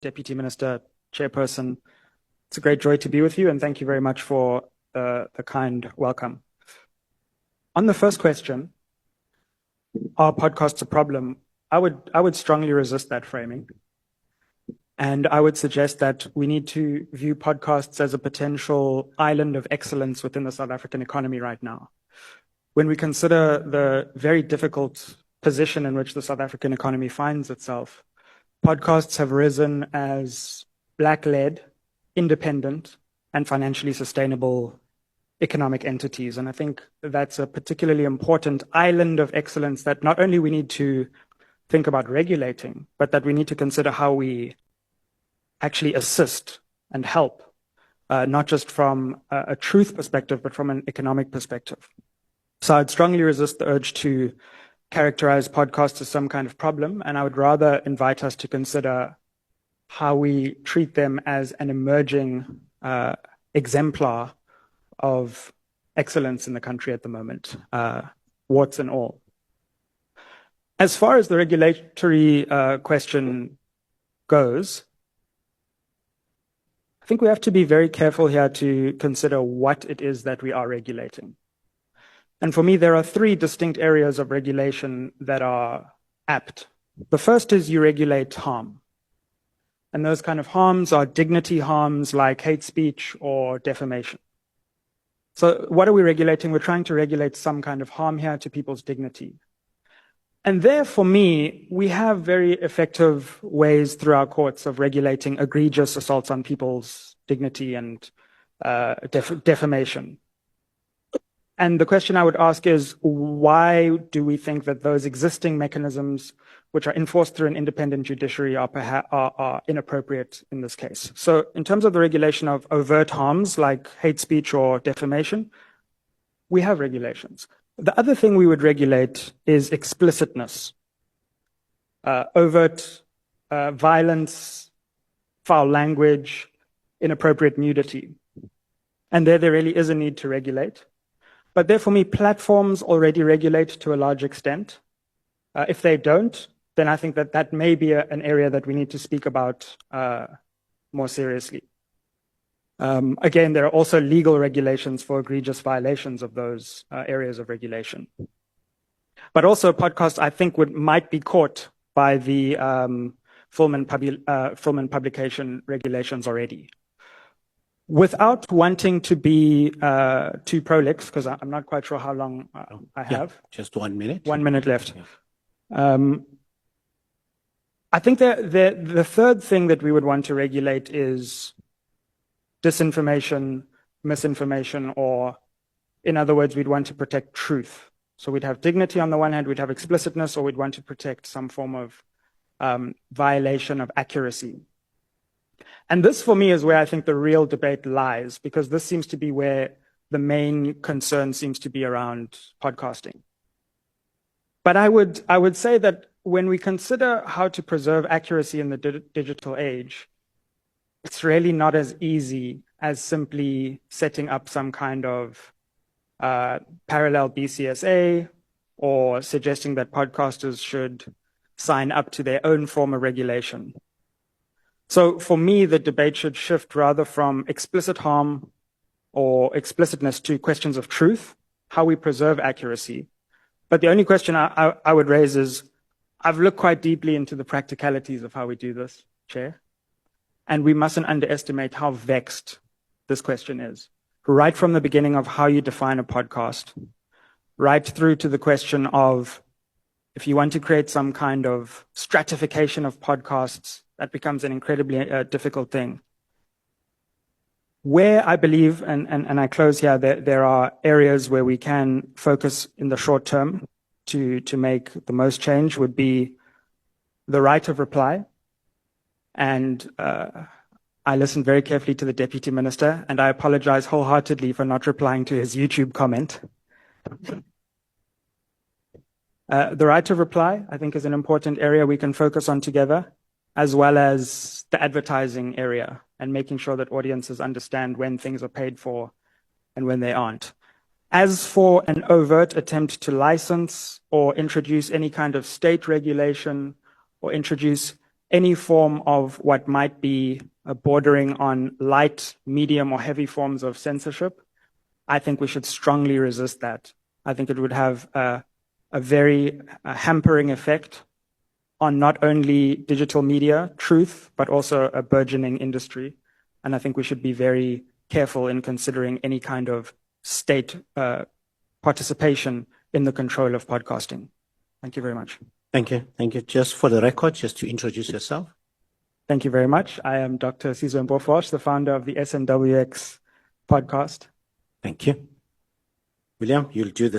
Deputy Minister, Chairperson. It's a great joy to be with you, and thank you very much for the kind welcome. On the first question, are podcasts a problem? I would strongly resist that framing. And I would suggest that we need to view podcasts as a potential island of excellence within the South African economy right now. When we consider the very difficult position in which the South African economy finds itself, podcasts have risen as black-led, independent, and financially sustainable economic entities. And I think that's a particularly important island of excellence that not only we need to think about regulating, but that we need to consider how we actually assist and help, not just from a truth perspective, but from an economic perspective. So I'd strongly resist the urge to characterize podcasts as some kind of problem, and I would rather invite us to consider how we treat them as an emerging exemplar of excellence in the country at the moment, warts and all. As far as the regulatory question goes, I think we have to be very careful here to consider what it is that we are regulating. And for me, there are three distinct areas of regulation that are apt. The first is you regulate harm. And those kind of harms are dignity harms like hate speech or defamation. So what are we regulating? We're trying to regulate some kind of harm here to people's dignity. And there, for me, we have very effective ways through our courts of regulating egregious assaults on people's dignity and defamation. And the question I would ask is, why do we think that those existing mechanisms, which are enforced through an independent judiciary, are inappropriate in this case? So in terms of the regulation of overt harms like hate speech or defamation, we have regulations. The other thing we would regulate is explicitness, overt violence, foul language, inappropriate nudity. And there really is a need to regulate. But there, for me, platforms already regulate to a large extent. If they don't, then I think that that may be an area that we need to speak about more seriously. Again, there are also legal regulations for egregious violations of those areas of regulation. But also podcasts, I think, might be caught by the film and publication regulations already. Without wanting to be too prolix, because I'm not quite sure how long I have. Yeah, just 1 minute. 1 minute left. Yeah. I think the third thing that we would want to regulate is disinformation, misinformation, or in other words, we'd want to protect truth. So we'd have dignity on the one hand, we'd have explicitness, or we'd want to protect some form of violation of accuracy. And this, for me, is where I think the real debate lies, because this seems to be where the main concern seems to be around podcasting. But I would say that when we consider how to preserve accuracy in the digital age, it's really not as easy as simply setting up some kind of parallel BCSA or suggesting that podcasters should sign up to their own form of regulation. So for me, the debate should shift rather from explicit harm or explicitness to questions of truth, how we preserve accuracy. But the only question I would raise is, I've looked quite deeply into the practicalities of how we do this, Chair, and we mustn't underestimate how vexed this question is. Right from the beginning of how you define a podcast, right through to the question of if you want to create some kind of stratification of podcasts, that becomes an incredibly difficult thing. Where I believe, and I close here, there are areas where we can focus in the short term to make the most change would be the right of reply. And I listened very carefully to the Deputy Minister, and I apologize wholeheartedly for not replying to his YouTube comment. The right of reply, I think, is an important area we can focus on together, as well as the advertising area and making sure that audiences understand when things are paid for and when they aren't. As for an overt attempt to license or introduce any kind of state regulation or introduce any form of what might be bordering on light, medium, or heavy forms of censorship, I think we should strongly resist that. I think it would have a very hampering effect on not only digital media, truth, but also a burgeoning industry. And I think we should be very careful in considering any kind of state participation in the control of podcasting. Thank you very much. Thank you. Thank you. Just for the record, just to introduce yourself. Thank you very much. I am Dr. Sizwe Mpofu, the founder of the SMWX podcast. Thank you. William, you'll do this.